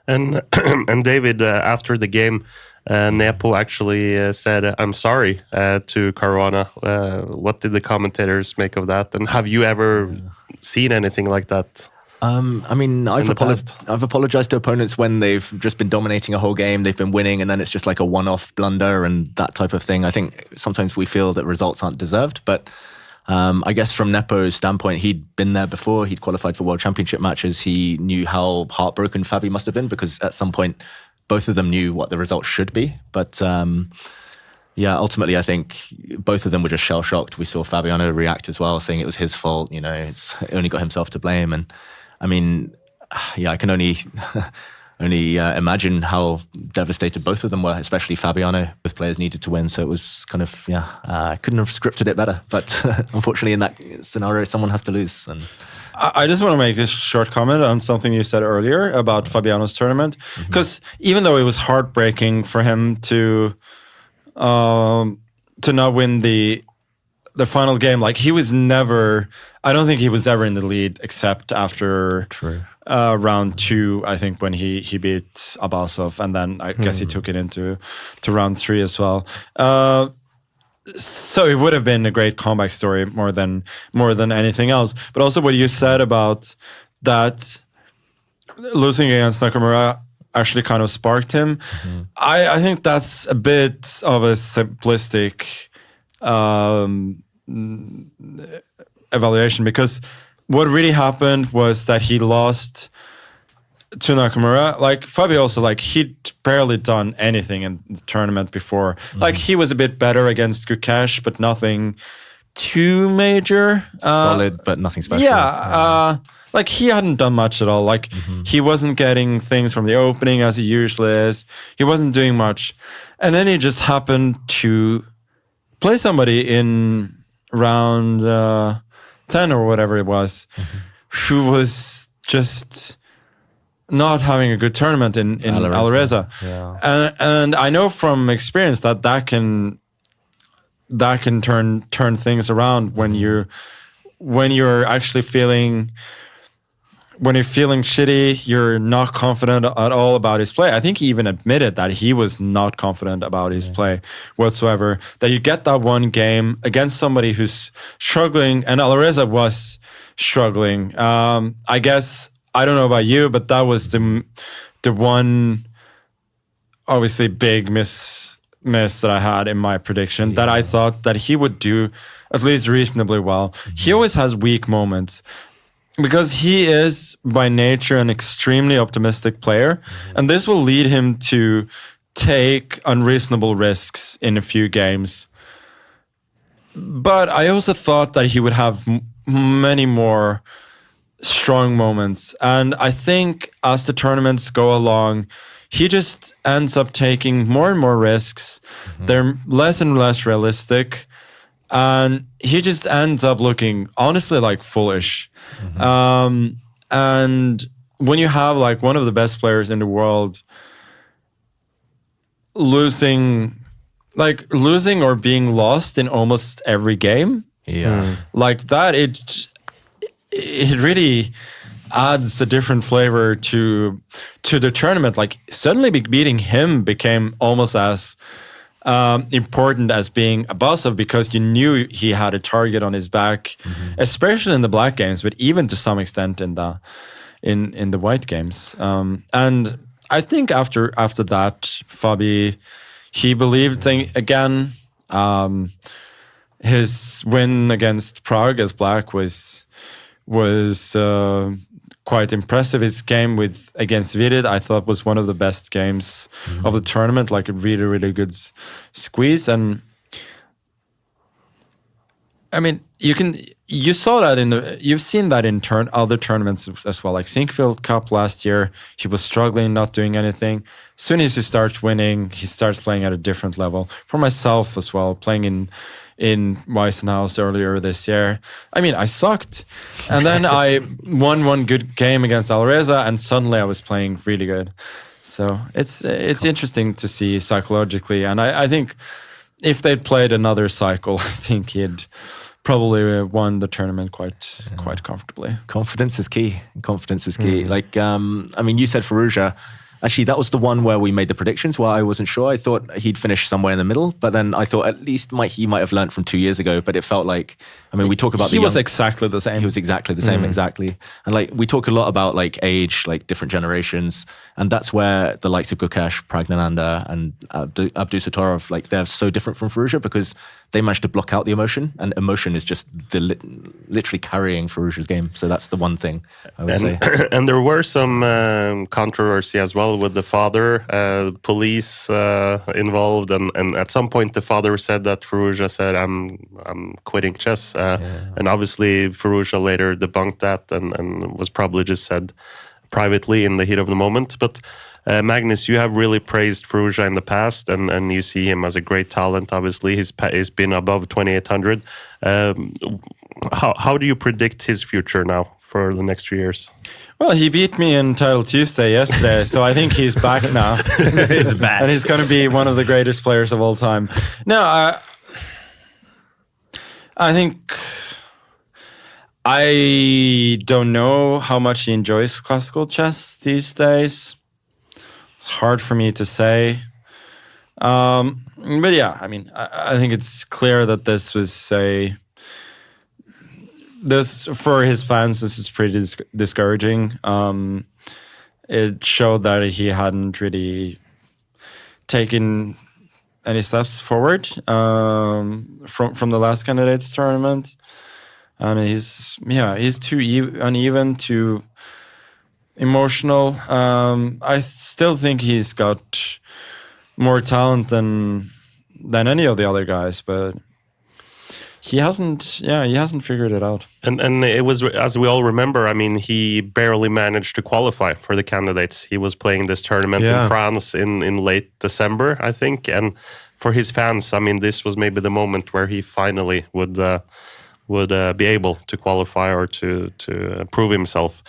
And and David, after the game, Nepo actually said, "I'm sorry" to Caruana. What did the commentators make of that? And have you ever seen anything like that? I mean, I've apologized to opponents when they've just been dominating a whole game, they've been winning, and then it's just like a one-off blunder and that type of thing. I think sometimes we feel that results aren't deserved, but I guess from Nepo's standpoint, he'd been there before. He'd qualified for World Championship matches. He knew how heartbroken Fabi must have been, because at some point, both of them knew what the results should be. But yeah, ultimately, I think both of them were just shell-shocked. We saw Fabiano react as well, saying it was his fault. You know, it's only got himself to blame. And I mean, yeah, I can only imagine how devastated both of them were, especially Fabiano. Both players needed to win, so it was kind of, I couldn't have scripted it better. But unfortunately, in that scenario, someone has to lose. And I just want to make this short comment on something you said earlier about Fabiano's tournament, because even though it was heartbreaking for him to not win the final game, like he was never, I don't think he was ever in the lead except after round 2, I think, when he beat Abasov, and then I guess he took it into round 3 as well. So it would have been a great comeback story more than anything else. But also what you said about that losing against Nakamura actually kind of sparked him. I think that's a bit of a simplistic evaluation, because what really happened was that he lost to Nakamura. Like Fabi also, like he'd barely done anything in the tournament before. Like he was a bit better against Gukesh, but nothing too major. Solid, but nothing special. Yeah. Like he hadn't done much at all. Like he wasn't getting things from the opening as he usually is. He wasn't doing much. And then he just happened to play somebody in round 10 or whatever it was, who was just not having a good tournament in Alireza. Yeah. And I know from experience that can turn things around when you're actually feeling shitty, you're not confident at all about his play. I think he even admitted that he was not confident about his play whatsoever. That you get that one game against somebody who's struggling, and Alireza was struggling. I guess, I don't know about you, but that was the one obviously big miss that I had in my prediction, that I thought that he would do at least reasonably well. He always has weak moments, because he is by nature an extremely optimistic player, and this will lead him to take unreasonable risks in a few games. But I also thought that he would have many more strong moments, and I think as the tournaments go along, he just ends up taking more and more risks. They're less and less realistic, and he just ends up looking honestly like foolish. And when you have like one of the best players in the world losing or being lost in almost every game, like that, it really adds a different flavor to the tournament. Like suddenly beating him became almost as important as being Abasov, because you knew he had a target on his back, especially in the black games, but even to some extent in the white games. And I think after that, Fabi, he believed again. His win against Prague as black was quite impressive. His game against Virid, I thought, was one of the best games of the tournament, like a really, really good squeeze. And I mean, you've seen that in other tournaments as well. Like Sinkfield Cup last year, he was struggling, not doing anything. As soon as he starts winning, he starts playing at a different level. For myself as well, playing in Weissenhaus earlier this year, I mean, I sucked. And then I won one good game against Alireza, and suddenly I was playing really good. So it's interesting to see psychologically. And I think if they'd played another cycle, I think he'd probably won the tournament quite comfortably. Confidence is key. Like, I mean, you said Firouzja. Actually, that was the one where we made the predictions where I wasn't sure. I thought he'd finish somewhere in the middle, but then I thought at least he might have learned from 2 years ago. But it felt like, I mean, we talk about he was exactly the same. He was exactly the same, exactly. And like we talk a lot about like age, like different generations, and that's where the likes of Gukesh, Pragnananda, and Abdu Satorov, like they're so different from Firouzja because they managed to block out the emotion, and emotion is just literally carrying Firouzja's game. So that's the one thing I would say. And there were some controversy as well with the father, police involved, and at some point the father said that Firouzja said, "I'm quitting chess," and obviously Firouzja later debunked that and was probably just said privately in the heat of the moment. But Magnus, you have really praised Firouzja in the past, and you see him as a great talent. Obviously, he's been above 2,800. How do you predict his future now for the next 3 years? Well, he beat me in Title Tuesday yesterday, so I think he's back now. He's back. And he's going to be one of the greatest players of all time. No, I think... I don't know how much he enjoys classical chess these days. It's hard for me to say. But yeah, I mean, I think it's clear that this was for his fans, this is pretty discouraging. It showed that he hadn't really taken any steps forward from the last candidates tournament. And he's too uneven, too emotional. I still think he's got more talent than any of the other guys, but he hasn't figured it out. And it was, as we all remember, I mean, he barely managed to qualify for the candidates. He was playing this tournament in France in late December, I think. And for his fans, I mean, this was maybe the moment where he finally would be able to qualify or to prove himself.